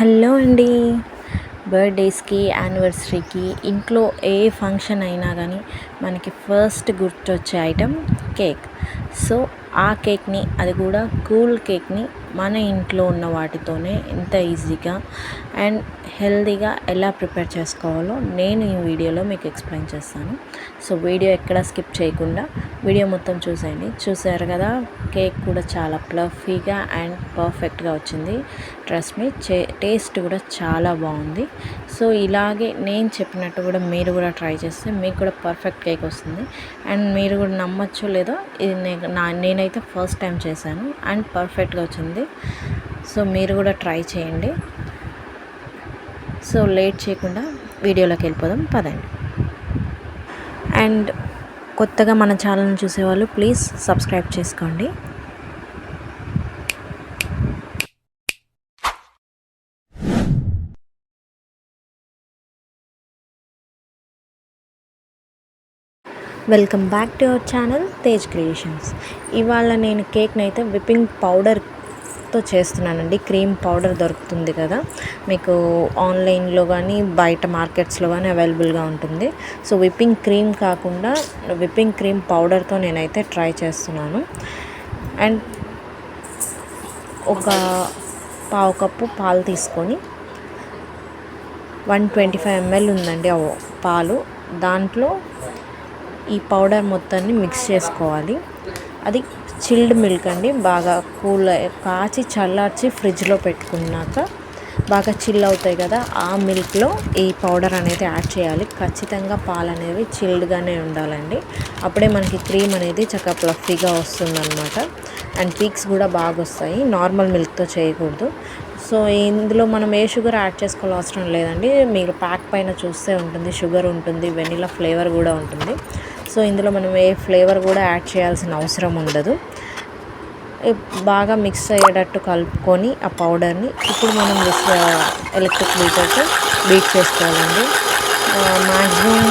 Hello అండి. బర్త్డేస్కి, యానివర్సరీకి ఇంట్లో ఏ function అయినా కానీ మనకి ఫస్ట్ గుర్తొచ్చే ఐటెం కేక్. సో ఆ కేక్ని, అది కూడా కూల్ కేక్ని మన ఇంట్లో ఉన్న వాటితోనే ఎంత ఈజీగా అండ్ హెల్తీగా ఎలా ప్రిపేర్ చేసుకోవాలో నేను ఈ వీడియోలో మీకు ఎక్స్ప్లెయిన్ చేస్తాను. సో వీడియో ఎక్కడ స్కిప్ చేయకుండా వీడియో మొత్తం చూసేయండి. చూసారు కదా, కేక్ కూడా చాలా ఫ్లఫీగా అండ్ పర్ఫెక్ట్గా వచ్చింది. ట్రస్ట్ మీ, టేస్ట్ కూడా చాలా బాగుంది. సో ఇలాగే నేను చెప్పినట్టు కూడా మీరు కూడా ట్రై చేస్తే మీకు కూడా పర్ఫెక్ట్ కేక్ వస్తుంది. అండ్ మీరు కూడా నమ్మచ్చో లేదో, ఇది నేనైతే ఫస్ట్ టైం చేశాను అండ్ పర్ఫెక్ట్గా వచ్చింది. సో మీరు కూడా ట్రై చేయండి. సో లేట్ చేయకుండా వీడియోలోకి వెళ్ళిపోదాం, పదండి. అండ్ కొత్తగా మన ఛానల్ని చూసేవాళ్ళు ప్లీజ్ సబ్స్క్రైబ్ చేసుకోండి. Welcome back to our channel Tej creations. ఇవాళ నేను కేక్ని అయితే విప్పింగ్ పౌడర్తో చేస్తున్నానండి. క్రీమ్ పౌడర్ దొరుకుతుంది కదా మీకు ఆన్లైన్లో కానీ బయట మార్కెట్స్లో కానీ అవైలబుల్గా ఉంటుంది. సో విప్పింగ్ క్రీమ్ కాకుండా విప్పింగ్ క్రీమ్ పౌడర్తో నేనైతే ట్రై చేస్తున్నాను. అండ్ ఒక పావు కప్పు పాలు తీసుకొని 125 ml ఉందండి పాలు. దాంట్లో ఈ పౌడర్ మొత్తాన్ని మిక్స్ చేసుకోవాలి. అది చిల్డ్ మిల్క్ అండి. బాగా కాచి చల్లార్చి ఫ్రిడ్జ్లో పెట్టుకున్నాక బాగా చిల్ అవుతాయి కదా, ఆ మిల్క్లో ఈ పౌడర్ అనేది యాడ్ చేయాలి. ఖచ్చితంగా పాలు అనేవి చిల్డ్గానే ఉండాలండి. అప్పుడే మనకి క్రీమ్ అనేది చక్కగా ఫ్లఫీగా వస్తుందన్నమాట. అండ్ పీక్స్ కూడా బాగా వస్తాయి. నార్మల్ మిల్క్తో చేయకూడదు. సో ఇందులో మనం ఏ షుగర్ యాడ్ చేసుకోవాల్సిన అవసరం లేదండి. మీరు ప్యాక్ పైన చూస్తే ఉంటుంది, షుగర్ ఉంటుంది, వెనిలా ఫ్లేవర్ కూడా ఉంటుంది. సో ఇందులో మనం ఏ ఫ్లేవర్ కూడా యాడ్ చేయాల్సిన అవసరం ఉండదు. బాగా మిక్స్ అయ్యేటట్టు కలుపుకొని ఆ పౌడర్ని ఇప్పుడు మనం ఎలక్ట్రిక్ బీటర్తో బీట్ చేసుకోవాలండి. మ్యాక్సిమం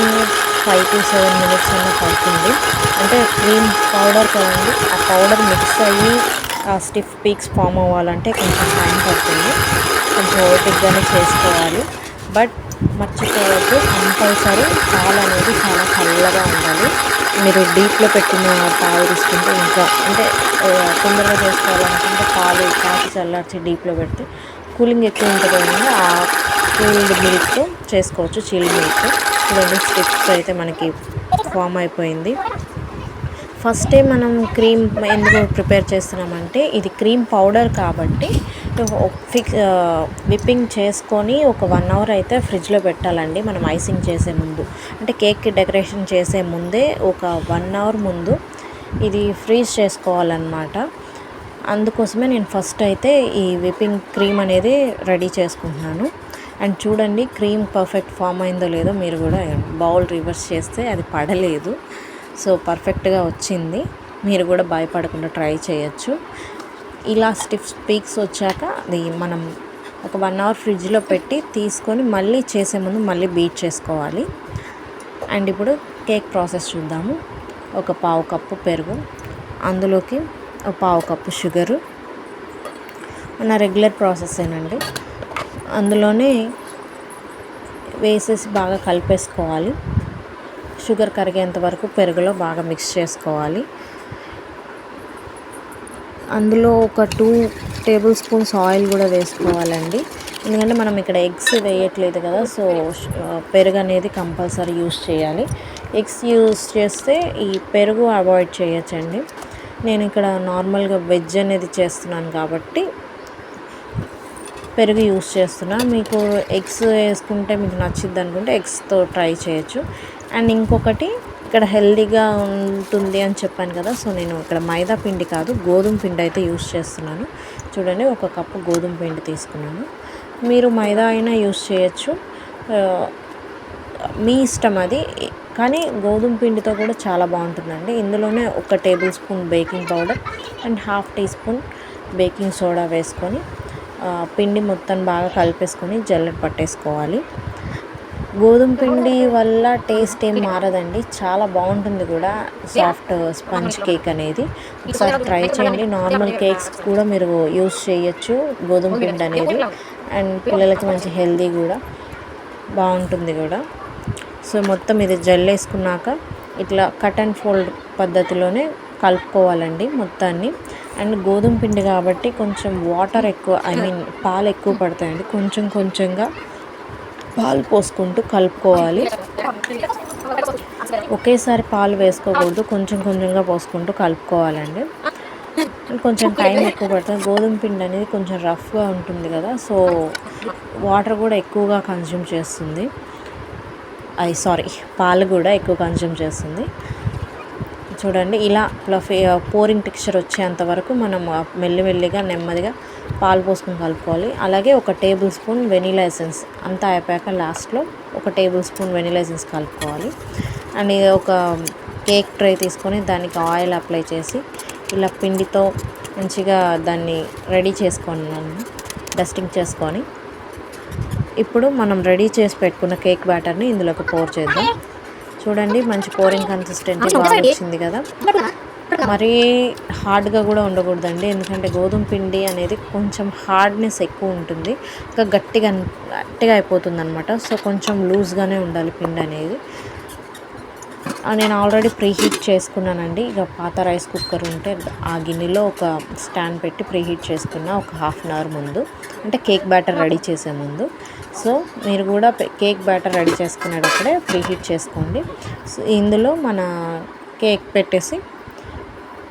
5 to 7 minutes అన్న పడుతుంది. అంటే క్రీమ్ పౌడర్ కదండి, ఆ పౌడర్ మిక్స్ అయ్యి ఆ స్టిఫ్ పీక్స్ ఫామ్ అవ్వాలంటే కొంచెం టైం పడుతుంది. కొంచెం ఓపికగానే చేసుకోవాలి. బట్ మర్చిపోవద్దు, కంపల్సరీ పాలు అనేది చాలా చల్లగా ఉండాలి. మీరు డీప్లో పెట్టిన పాలు తీసుకుంటే ఇంకా అంటే తొందరగా చేసుకోవాలనుకుంటే పాలు కాచి చల్లార్చి డీప్లో పెడితే కూలింగ్ ఎక్కువ ఉంటుంది కదండి, ఆ కూల్డ్ మిల్క్తో చేసుకోవచ్చు. చిల్ మిల్క్ ఇవన్నీ స్టిప్స్ అయితే మనకి ఫామ్ అయిపోయింది. ఫస్టే మనం క్రీమ్ ఎందుకు ప్రిపేర్ చేస్తున్నామంటే, ఇది క్రీమ్ పౌడర్ కాబట్టి విప్పింగ్ చేసుకొని ఒక 1 hour అయితే ఫ్రిడ్జ్లో పెట్టాలండి. మనం ఐసింగ్ చేసే ముందు, అంటే కేక్కి డెకరేషన్ చేసే ముందే ఒక 1 hour ముందు ఇది ఫ్రీజ్ చేసుకోవాలన్నమాట. అందుకోసమే నేను ఫస్ట్ అయితే ఈ విప్పింగ్ క్రీమ్ అనేది రెడీ చేసుకుంటున్నాను. అండ్ చూడండి, క్రీమ్ పర్ఫెక్ట్ ఫామ్ అయిందో లేదో మీరు కూడా బౌల్ రివర్స్ చేస్తే అది పడలేదు. సో పర్ఫెక్ట్గా వచ్చింది. మీరు కూడా భయపడకుండా ట్రై చేయొచ్చు. ఇలా స్టిఫ్ పీక్స్ వచ్చాక అది మనం ఒక 1 hour ఫ్రిడ్జ్లో పెట్టి తీసుకొని మళ్ళీ చేసే ముందు మళ్ళీ బీట్ చేసుకోవాలి. అండ్ ఇప్పుడు కేక్ ప్రాసెస్ చూద్దాము. ఒక పావు కప్పు పెరుగు, అందులోకి ఒక పావు కప్పు షుగరు, మన రెగ్యులర్ ప్రాసెసేనండి. అందులోనే వేసేసి బాగా కలిపేసుకోవాలి. షుగర్ కరిగేంత వరకు పెరుగులో బాగా మిక్స్ చేసుకోవాలి. అందులో ఒక 2 tablespoons ఆయిల్ కూడా వేసుకోవాలండి. ఎందుకంటే మనం ఇక్కడ ఎగ్స్ వేయట్లేదు కదా, సో పెరుగు అనేది కంపల్సరీ యూస్ చేయాలి. ఎగ్స్ యూస్ చేస్తే ఈ పెరుగు అవాయిడ్ చేయొచ్చండి. నేను ఇక్కడ నార్మల్గా వెజ్ అనేది చేస్తున్నాను కాబట్టి పెరుగు యూస్ చేస్తున్నా. మీకు ఎగ్స్ వేసుకుంటే మీకు నచ్చిద్ది అనుకుంటే ఎగ్స్తో ట్రై చేయొచ్చు. అండ్ ఇంకొకటి, ఇక్కడ హెల్తీగా ఉంటుంది అని చెప్పాను కదా, సో నేను ఇక్కడ మైదా పిండి కాదు గోధుమ పిండి అయితే యూస్ చేస్తున్నాను. చూడండి, 1 కప్పు గోధుమ పిండి తీసుకున్నాను. మీరు మైదా అయినా యూస్ చేయొచ్చు, మీ ఇష్టం అది. కానీ గోధుమ పిండితో కూడా చాలా బాగుంటుందండి. ఇందులోనే 1 tablespoon baking powder and 1/2 teaspoon baking soda వేసుకొని పిండి మొత్తం బాగా కలిపేసుకొని జల్లెడ పట్టేసుకోవాలి. గోధుమ పిండి వల్ల టేస్ట్ ఏం మారదండి, చాలా బాగుంటుంది కూడా. సాఫ్ట్ స్పంజ్ కేక్ అనేది ఒకసారి ట్రై చేయండి. నార్మల్ కేక్స్ కూడా మీరు యూస్ చేయొచ్చు గోధుమ పిండి అనేది. అండ్ పిల్లలకి మంచి హెల్దీ కూడా బాగుంటుంది కూడా. సో మొత్తం ఇది జల్లేసుకున్నాక ఇట్లా కట్ అండ్ ఫోల్డ్ పద్ధతిలోనే కలుపుకోవాలండి మొత్తాన్ని. అండ్ గోధుమ పిండి కాబట్టి కొంచెం వాటర్ ఎక్కువ, ఐ మీన్ పాలు ఎక్కువ పడతాయండి. కొంచెం కొంచెంగా పాలు పోసుకుంటూ కలుపుకోవాలి. ఒకేసారి పాలు వేసుకోకూడదు, కొంచెం కొంచెంగా పోసుకుంటూ కలుపుకోవాలండి. కొంచెం టైం ఎక్కువ పడుతుంది. గోధుమ పిండి అనేది కొంచెం రఫ్గా ఉంటుంది కదా, సో వాటర్ కూడా ఎక్కువగా కన్జ్యూమ్ చేస్తుంది. పాలు కూడా ఎక్కువ కన్జ్యూమ్ చేస్తుంది. చూడండి ఇలా ఫ్లఫీ పోరింగ్ టెక్స్చర్ వచ్చేంత వరకు మనం మెల్లిమెల్లిగా నెమ్మదిగా పాలు పోసుకొని కలుపుకోవాలి. అలాగే ఒక టేబుల్ స్పూన్ వెనీలా ఎసెన్స్ అంతా అయిపోయాక లాస్ట్లో ఒక టేబుల్ స్పూన్ వెనీలా ఎసెన్స్ కలుపుకోవాలి. అండ్ ఒక కేక్ ట్రే తీసుకొని దానికి ఆయిల్ అప్లై చేసి ఇలా పిండితో మంచిగా దాన్ని రెడీ చేసుకున్నాను, డస్టింగ్ చేసుకొని. ఇప్పుడు మనం రెడీ చేసి పెట్టుకున్న కేక్ బ్యాటర్ని ఇందులోకి పోర్ చేద్దాం. చూడండి మంచి పోరింగ్ కన్సిస్టెన్సీ బాగా వచ్చింది కదా. మరీ హార్డ్గా కూడా ఉండకూడదండి, ఎందుకంటే గోధుమ పిండి అనేది కొంచెం హార్డ్నెస్ ఎక్కువ ఉంటుంది, ఇంకా గట్టిగా అయిపోతుంది అనమాట. సో కొంచెం లూజ్గానే ఉండాలి పిండి అనేది. నేను ఆల్రెడీ ప్రీహీట్ చేసుకున్నానండి. ఇక పాత రైస్ కుక్కర్ ఉంటే ఆ గిన్నెలో ఒక స్టాండ్ పెట్టి ప్రీహీట్ చేసుకున్న ఒక హాఫ్ అన్ అవర్ ముందు, అంటే కేక్ బ్యాటర్ రెడీ చేసే ముందు. సో మీరు కూడా కేక్ బ్యాటర్ రెడీ చేసుకునేటప్పుడే ప్రీహీట్ చేసుకోండి. సో ఇందులో మన కేక్ పెట్టేసి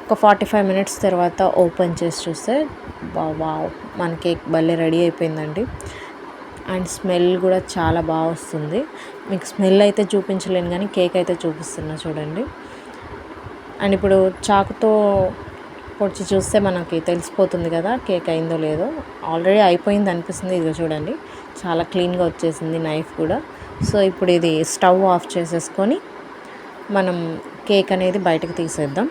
ఒక 45 మినిట్స్ తర్వాత ఓపెన్ చేసి చూస్తే వావ్, మన కేక్ భలే రెడీ అయిపోయిందండి. అండ్ స్మెల్ కూడా చాలా బాగా వస్తుంది. మీకు స్మెల్ అయితే చూపించలేను కానీ కేక్ అయితే చూపిస్తున్నా చూడండి. అండ్ ఇప్పుడు చాకుతో పొడిచి చూస్తే మనకి తెలిసిపోతుంది కదా కేక్ అయిందో లేదో. ఆల్రెడీ అయిపోయింది అనిపిస్తుంది. ఇదిగో చూడండి చాలా క్లీన్గా వచ్చేసింది నైఫ్ కూడా. సో ఇప్పుడు ఇది స్టవ్ ఆఫ్ చేసేసుకొని మనం కేక్ అనేది బయటకు తీసేద్దాం.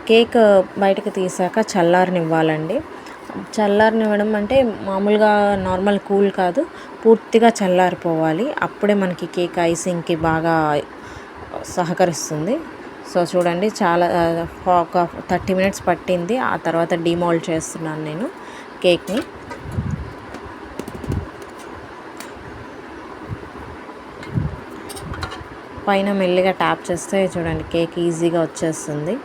కేక్ బయటకు తీసాక చల్లారనివ్వాలండి. చల్లారనివ్వడం అంటే మామూలుగా నార్మల్ కూల్ కాదు, పూర్తిగా చల్లారిపోవాలి. అప్పుడే మనకి కేక్ ఐసింగ్కి బాగా సహకరిస్తుంది. సో చూడండి చాలా ఒక 30 మినిట్స్ పట్టింది. ఆ తర్వాత డిమోల్డ్ చేస్తున్నాను నేను కేక్ని. పైన మెల్లిగా ట్యాప్ చేస్తే చూడండి కేక్ ఈజీగా వచ్చేస్తుంది.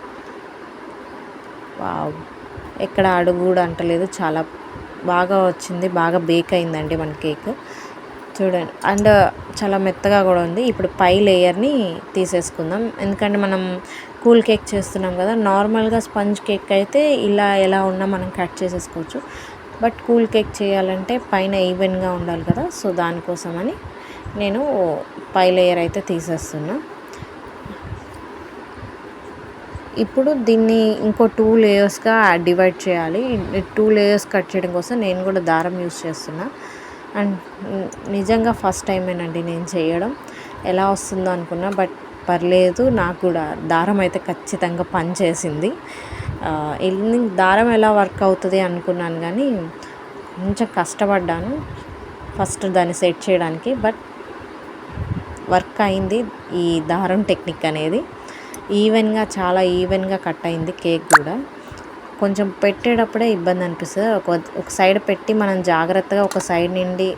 వావ్, ఎక్కడ అడుగు కూడా అంటలేదు, చాలా బాగా వచ్చింది, బాగా బేక్ అయిందండి మన కేక్ చూడండి. అండ్ చాలా మెత్తగా కూడా ఉంది. ఇప్పుడు పై లేయర్ని తీసేసుకుందాం, ఎందుకంటే మనం కూల్ కేక్ చేస్తున్నాం కదా. నార్మల్గా స్పంజ్ కేక్ అయితే ఇలా ఎలా ఉన్నా మనం కట్ చేసేసుకోవచ్చు, బట్ కూల్ కేక్ చేయాలంటే పైన ఈవెన్గా ఉండాలి కదా. సో దానికోసమని నేను పై లేయర్ అయితే తీసేస్తున్నా. ఇప్పుడు దీన్ని ఇంకో 2 లేయర్స్గా డివైడ్ చేయాలి. 2 లేయర్స్ కట్ చేయడం కోసం నేను కూడా దారం యూస్ చేస్తున్నా. అండ్ నిజంగా ఫస్ట్ టైమేనండి నేను చేయడం. ఎలా వస్తుందో అనుకున్నా, బట్ పర్లేదు, నాకు కూడా దారం అయితే ఖచ్చితంగా పని చేసింది. దారం ఎలా వర్క్ అవుతుంది అనుకున్నాను కానీ కొంచెం కష్టపడ్డాను ఫస్ట్ దాన్ని సెట్ చేయడానికి, బట్ వర్క్ అయింది. ఈ దారం టెక్నిక్ అనేది చాలా ఈవెన్గా కట్ అయింది కేక్ కూడా. కొంచెం పెట్టేటప్పుడే ఇబ్బంది అనిపిస్తుంది. ఒక సైడ్ పెట్టి మనం జాగ్రత్తగా ఒక సైడ్ నుండి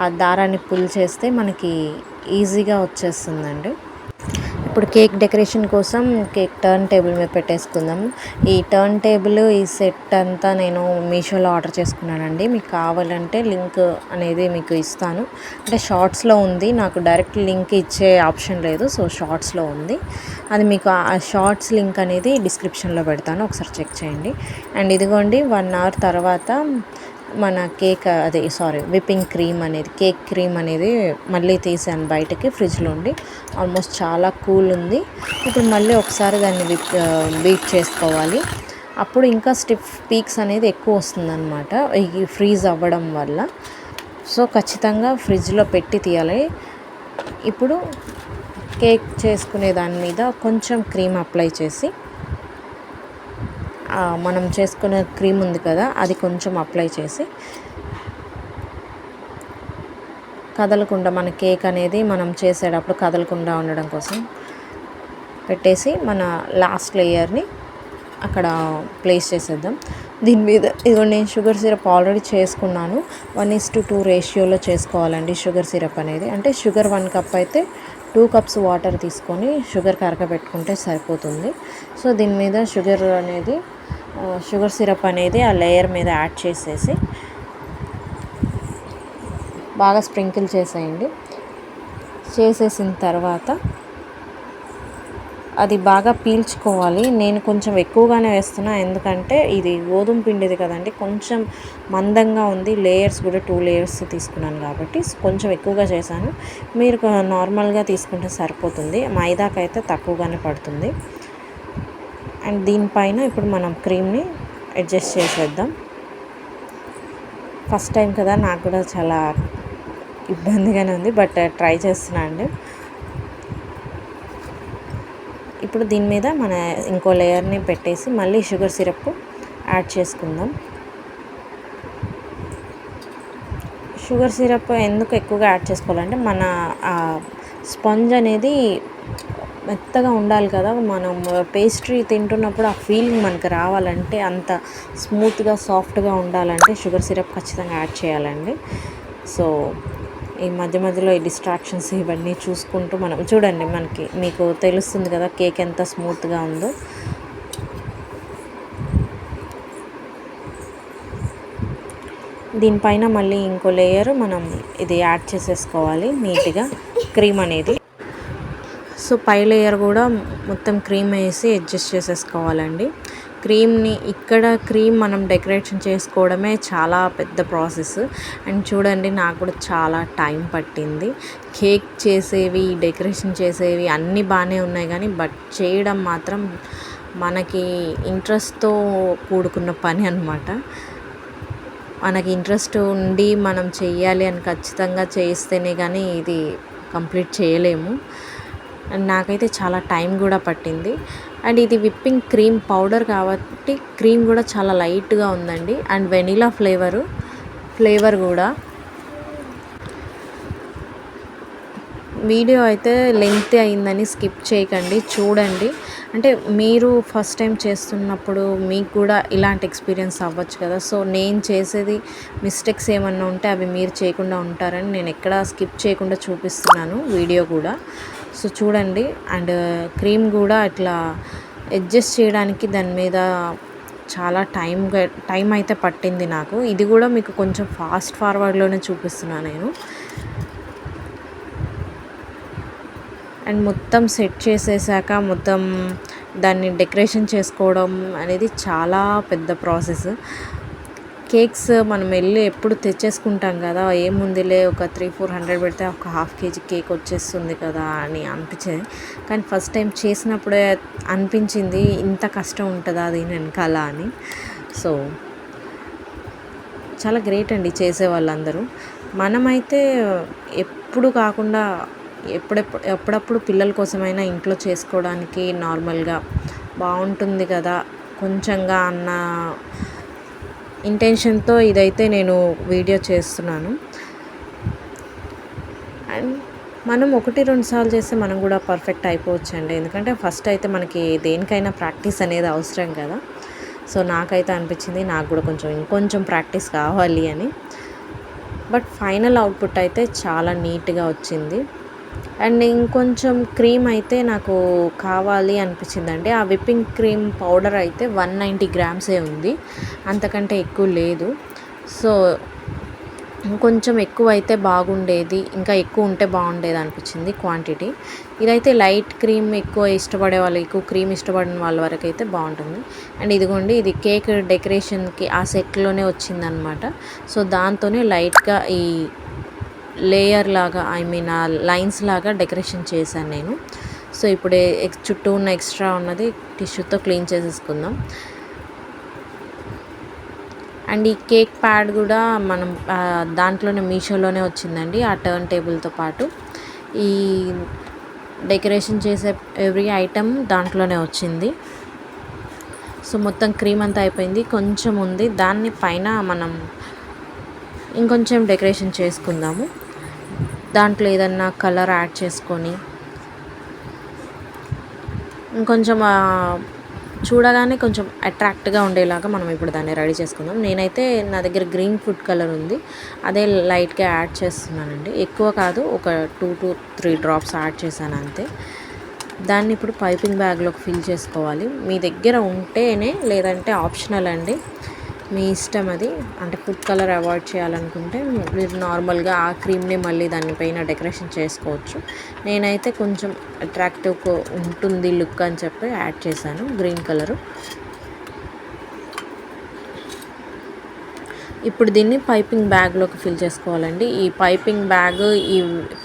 ఆ దారాన్ని పుల్ చేస్తే మనకి ఈజీగా వచ్చేస్తుందండి. ఇప్పుడు కేక్ డెకరేషన్ కోసం కేక్ టర్న్ టేబుల్ మీద పెట్టేసుకుందాం. ఈ టర్న్ టేబుల్, ఈ సెట్ అంతా నేను మీషోలో ఆర్డర్ చేసుకున్నానండి. మీకు కావాలంటే లింక్ అనేది మీకు ఇస్తాను. అంటే షార్ట్స్లో ఉంది, నాకు డైరెక్ట్ లింక్ ఇచ్చే ఆప్షన్ లేదు. సో షార్ట్స్లో ఉంది, అది మీకు ఆ షార్ట్స్ లింక్ అనేది డిస్క్రిప్షన్లో పెడతాను, ఒకసారి చెక్ చేయండి. అండ్ ఇదిగోండి 1 అవర్ తర్వాత మన విప్పింగ్ క్రీమ్ అనేది, కేక్ క్రీమ్ అనేది మళ్ళీ తీసాను బయటకి ఫ్రిడ్జ్లో ఉండి. ఆల్మోస్ట్ చాలా కూల్ ఉంది. ఇప్పుడు మళ్ళీ ఒకసారి దాన్ని బీట్ చేసుకోవాలి. అప్పుడు ఇంకా స్టిఫ్ పీక్స్ అనేది ఎక్కువ వస్తుందన్నమాట ఈ ఫ్రీజ్ అవ్వడం వల్ల. సో ఖచ్చితంగా ఫ్రిడ్జ్లో పెట్టి తీయాలి. ఇప్పుడు కేక్ చేసుకునే దాని మీద కొంచెం క్రీమ్ అప్లై చేసి, మనం చేసుకునే క్రీమ్ ఉంది కదా అది కొంచెం అప్లై చేసి, కదలకుండా మన కేక్ అనేది మనం చేసేటప్పుడు కదలకుండా ఉండడం కోసం పెట్టేసి మన లాస్ట్ లేయర్ని అక్కడ ప్లేస్ చేసేద్దాం. దీని మీద ఇదిగో నేను షుగర్ సిరప్ ఆల్రెడీ చేసుకున్నాను. 1:2 రేషియోలో చేసుకోవాలండి షుగర్ సిరప్ అనేది. అంటే షుగర్ 1 కప్ అయితే 2 కప్స్ వాటర్ తీసుకొని షుగర్ కరగబెట్టుకుంటే సరిపోతుంది. సో దీని మీద షుగర్ సిరప్ అనేది ఆ లేయర్ మీద యాడ్ చేసేసి బాగా స్ప్రింకిల్ చేసేయండి. చేసేసిన తర్వాత అది బాగా పీల్చుకోవాలి. నేను కొంచెం ఎక్కువగానే వేస్తున్నా, ఎందుకంటే ఇది గోధుమ పిండిది కదండి, కొంచెం మందంగా ఉంది. లేయర్స్ కూడా 2 లేయర్స్ తీసుకున్నాను కాబట్టి కొంచెం ఎక్కువగా చేశాను. మీరు నార్మల్గా తీసుకుంటే సరిపోతుంది. మైదాకైతే తక్కువగానే పడుతుంది. అండ్ దీనిపైన ఇప్పుడు మనం క్రీమ్ని అడ్జస్ట్ చేసేద్దాం. ఫస్ట్ టైం కదా, నాకు కూడా చాలా ఇబ్బందిగానే ఉంది, బట్ ట్రై చేస్తున్నా అండి. ఇప్పుడు దీని మీద మన ఇంకో లేయర్ని పెట్టేసి మళ్ళీ షుగర్ సిరప్ యాడ్ చేసుకుందాం. షుగర్ సిరప్ ఎందుకు ఎక్కువగా యాడ్ చేసుకోవాలంటే మన స్పాంజ్ అనేది మెత్తగా ఉండాలి కదా, మనం పేస్ట్రీ తింటున్నప్పుడు ఆ ఫీలింగ్ మనకు రావాలంటే, అంత స్మూత్గా సాఫ్ట్గా ఉండాలంటే షుగర్ సిరప్ ఖచ్చితంగా యాడ్ చేయాలండి. సో ఈ మధ్య మధ్యలో ఈ డిస్ట్రాక్షన్స్ ఇవన్నీ చూసుకుంటూ మనం చూడండి, మీకు తెలుస్తుంది కదా కేక్ ఎంత స్మూత్గా ఉందో. దీనిపైన మళ్ళీ ఇంకో లేయర్ మనం ఇది యాడ్ చేసేసుకోవాలి నీట్గా క్రీమ్ అనేది. సో పై లేయర్ కూడా మొత్తం క్రీమ్ వేసి అడ్జస్ట్ చేసేసుకోవాలండి. క్రీమ్ మనం డెకరేషన్ చేసుకోవడమే చాలా పెద్ద ప్రాసెస్. అండ్ చూడండి, నాకు కూడా చాలా టైం పట్టింది. కేక్ చేసేవి, డెకరేషన్ చేసేవి అన్నీ బాగానే ఉన్నాయి, కానీ బట్ చేయడం మాత్రం మనకి ఇంట్రెస్ట్తో కూడుకున్న పని అన్నమాట. మనకి ఇంట్రెస్ట్ ఉండి మనం చెయ్యాలి అని ఖచ్చితంగా చేస్తేనే కానీ ఇది కంప్లీట్ చేయలేము. అండ్ నాకైతే చాలా టైం కూడా పట్టింది. అండ్ ఇది విప్పింగ్ క్రీమ్ పౌడర్ కాబట్టి క్రీమ్ కూడా చాలా లైట్గా ఉందండి. అండ్ వెనిలా ఫ్లేవర్ కూడా. వీడియో అయితే లెంగ్తీ అయిందని స్కిప్ చేయకండి, చూడండి. అంటే మీరు ఫస్ట్ టైం చేస్తున్నప్పుడు మీకు కూడా ఇలాంటి ఎక్స్పీరియన్స్ అవ్వచ్చు కదా. సో నేను చేసేది మిస్టేక్స్ ఏమన్నా ఉంటే అవి మీరు చేయకుండా ఉంటారని నేను ఎక్కడా స్కిప్ చేయకుండా చూపిస్తున్నాను వీడియో కూడా. సో చూడండి. అండ్ క్రీమ్ కూడా ఇట్లా అడ్జస్ట్ చేయడానికి దాని మీద చాలా టైం అయితే పట్టింది నాకు. ఇది కూడా మీకు కొంచెం ఫాస్ట్ ఫార్వర్డ్లోనే చూపిస్తున్నాను నేను. అండ్ మొత్తం సెట్ చేసేసాక మొత్తం దాన్ని డెకరేషన్ చేసుకోవడం అనేది చాలా పెద్ద ప్రాసెస్. కేక్స్ మనం వెళ్ళి ఎప్పుడు తెచ్చేసుకుంటాం కదా, ఏముందిలే ఒక 300-400 పెడితే ఒక ½ kg కేక్ వచ్చేస్తుంది కదా అని అనిపించేది. కానీ ఫస్ట్ టైం చేసినప్పుడే అనిపించింది ఇంత కష్టం ఉంటుందా దీని వెనకాల అని. సో చాలా గ్రేట్ అండి చేసే వాళ్ళందరూ. మనమైతే ఎప్పుడు కాకుండా ఎప్పుడప్పుడు పిల్లల కోసమైనా ఇంట్లో చేసుకోవడానికి నార్మల్గా బాగుంటుంది కదా కొంచెంగా అన్న ఇంటెన్షన్తో ఇదైతే నేను వీడియో చేస్తున్నాను. అండ్ మనం 1-2 సార్లు చేస్తే మనం కూడా పర్ఫెక్ట్ అయిపోవచ్చండి. ఎందుకంటే ఫస్ట్ అయితే మనకి దేనికైనా ప్రాక్టీస్ అనేది అవసరం కదా. సో నాకైతే అనిపించింది నాకు కూడా ఇంకొంచెం ప్రాక్టీస్ కావాలి అని. బట్ ఫైనల్ అవుట్పుట్ అయితే చాలా నీట్గా వచ్చింది. అండ్ ఇంకొంచెం క్రీమ్ అయితే నాకు కావాలి అనిపించిందండి. ఆ విప్పింగ్ క్రీమ్ పౌడర్ అయితే 190 గ్రామ్సే ఉంది, అంతకంటే ఎక్కువ లేదు. సో ఇంకొంచెం ఎక్కువ అయితే బాగుండేది, ఇంకా ఎక్కువ ఉంటే బాగుండేది అనిపించింది క్వాంటిటీ. ఇదైతే లైట్ క్రీమ్ ఎక్కువ ఇష్టపడే వాళ్ళు, ఎక్కువ క్రీమ్ ఇష్టపడిన వాళ్ళ వరకు అయితే బాగుంటుంది. అండ్ ఇదిగోండి, ఇది కేక్ డెకరేషన్కి ఆ సెట్లోనే వచ్చిందనమాట. సో దాంతోనే లైట్గా ఈ లేయర్ లాగా ఆ లైన్స్ లాగా డెకరేషన్ చేశాను నేను. సో ఇప్పుడు చుట్టూ ఉన్న ఎక్స్ట్రా ఉన్నది టిష్యూతో క్లీన్ చేసేసుకుందాం. అండ్ ఈ కేక్ ప్యాడ్ కూడా మనం దాంట్లోనే మీషోలోనే వచ్చిందండి, ఆ టర్న్ టేబుల్తో పాటు. ఈ డెకరేషన్ చేసే ఎవ్రీ ఐటమ్ దాంట్లోనే వచ్చింది. సో మొత్తం క్రీమ్ అంతా అయిపోయింది, కొంచెం ఉంది. దాన్ని పైన మనం ఇంకొంచెం డెకరేషన్ చేసుకుందాము. దాంట్లో ఏదన్నా కలర్ యాడ్ చేసుకొని ఇంకొంచెం చూడగానే కొంచెం అట్రాక్ట్గా ఉండేలాగా మనం ఇప్పుడు దాన్ని రెడీ చేసుకుందాం. నేనైతే నా దగ్గర గ్రీన్ ఫుడ్ కలర్ ఉంది, అదే లైట్గా యాడ్ చేస్తున్నానండి. ఎక్కువ కాదు, ఒక 2 to 3 డ్రాప్స్ యాడ్ చేశాను అంతే. దాన్ని ఇప్పుడు పైపింగ్ బ్యాగ్లోకి ఫిల్ చేసుకోవాలి. మీ దగ్గర ఉంటేనే, లేదంటే ఆప్షనల్ అండి, మీ ఇష్టం అది. అంటే ఫుడ్ కలర్ అవాయిడ్ చేయాలనుకుంటే మీరు నార్మల్గా ఆ క్రీమ్ని మళ్ళీ దానిపైన డెకరేషన్ చేసుకోవచ్చు. నేనైతే కొంచెం అట్రాక్టివ్ ఉంటుంది లుక్ అని చెప్పి యాడ్ చేశాను గ్రీన్ కలరు. ఇప్పుడు దీన్ని పైపింగ్ బ్యాగ్లోకి ఫిల్ చేసుకోవాలండి. ఈ పైపింగ్ బ్యాగ్, ఈ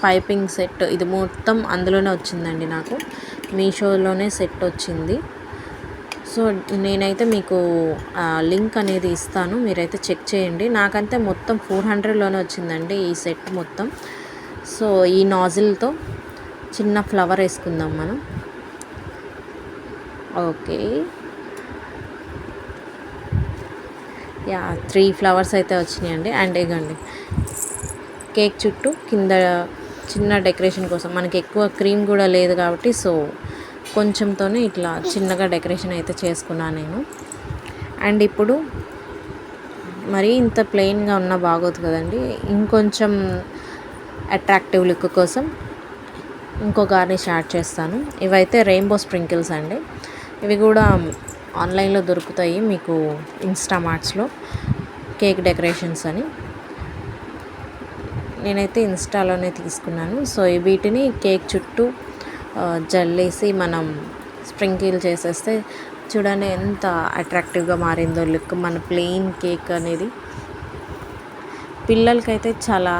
పైపింగ్ సెట్ ఇది మొత్తం అందులోనే వచ్చిందండి. నాకు మీషోలోనే సెట్ వచ్చింది. సో నేనైతే మీకు లింక్ అనేది ఇస్తాను, మీరైతే చెక్ చేయండి. నాకంతే మొత్తం 400లోనే వచ్చిందండి ఈ సెట్ మొత్తం. సో ఈ నాజిల్తో చిన్న ఫ్లవర్ వేసుకుందాం మనం. ఓకే, యా 3 ఫ్లవర్స్ అయితే వచ్చినాయండి. అండ్ ఇగండి కేక్ చుట్టూ కింద చిన్న డెకరేషన్ కోసం, మనకి ఎక్కువ క్రీమ్ కూడా లేదు కాబట్టి సో కొంచెంతోనే ఇట్లా చిన్నగా డెకరేషన్ అయితే చేసుకున్నాను నేను. అండ్ ఇప్పుడు మరీ ఇంత ప్లెయిన్గా ఉన్నా బాగోదు కదండి, ఇంకొంచెం అట్రాక్టివ్ లుక్ కోసం ఇంకో గార్నిష్ యాడ్ చేస్తాను. ఇవైతే రెయిన్బో స్ప్రింకిల్స్ అండి. ఇవి కూడా ఆన్లైన్లో దొరుకుతాయి మీకు, ఇన్స్టామార్ట్స్లో, కేక్ డెకరేషన్స్ అని. నేనైతే ఇన్స్టాలోనే తీసుకున్నాను. సో వీటిని కేక్ చుట్టూ జల్లేసి మనం స్ప్రింకిల్ చేసేస్తే చూడండి ఎంత అట్రాక్టివ్గా మారిందో లుక్ మన ప్లెయిన్ కేక్ అనేది. పిల్లలకైతే చాలా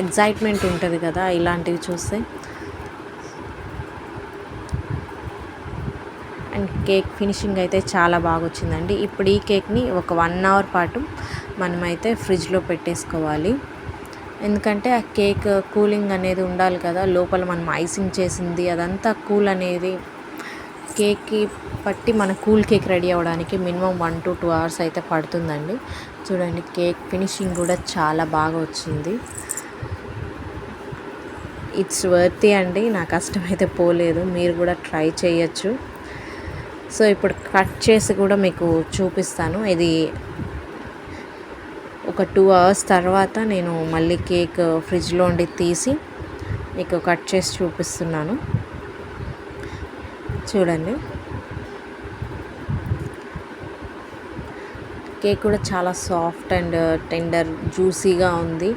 ఎగ్జైట్మెంట్ ఉంటుంది కదా ఇలాంటివి చూస్తే. అండ్ కేక్ ఫినిషింగ్ అయితే చాలా బాగా వచ్చిందండి. ఇప్పుడు ఈ కేక్ని ఒక 1 అవర్ పాటు మనమైతే ఫ్రిడ్జ్లో పెట్టేసుకోవాలి. ఎందుకంటే ఆ కేక్ కూలింగ్ అనేది ఉండాలి కదా, లోపల మనం ఐసింగ్ చేసింది అదంతా కూల్ అనేది కేక్కి పట్టి మన కూల్ కేక్ రెడీ అవ్వడానికి మినిమం 1 to 2 hours అయితే పడుతుందండి. చూడండి కేక్ ఫినిషింగ్ కూడా చాలా బాగా వచ్చింది. ఇట్స్ వర్తీ అండి, నా కష్టం అయితే పోలేదు, మీరు కూడా ట్రై చేయొచ్చు. సో ఇప్పుడు కట్ చేసి కూడా మీకు చూపిస్తాను. ఇది ఒక 2 hours తర్వాత నేను మళ్ళీ కేక్ ఫ్రిడ్జ్లో ఉండి తీసి మీకు కట్ చేసి చూపిస్తున్నాను. చూడండి కేక్ కూడా చాలా సాఫ్ట్ అండ్ టెండర్ జ్యూసీగా ఉంది.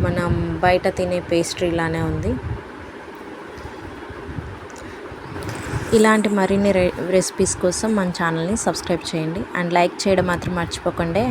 మనం బయట తినే పేస్ట్రీలానే ఉంది. ఇలాంటి మరిన్ని రెసిపీస్ కోసం మన ఛానల్ని సబ్స్క్రైబ్ చేయండి అండ్ లైక్ చేయడం మాత్రం మర్చిపోకండి.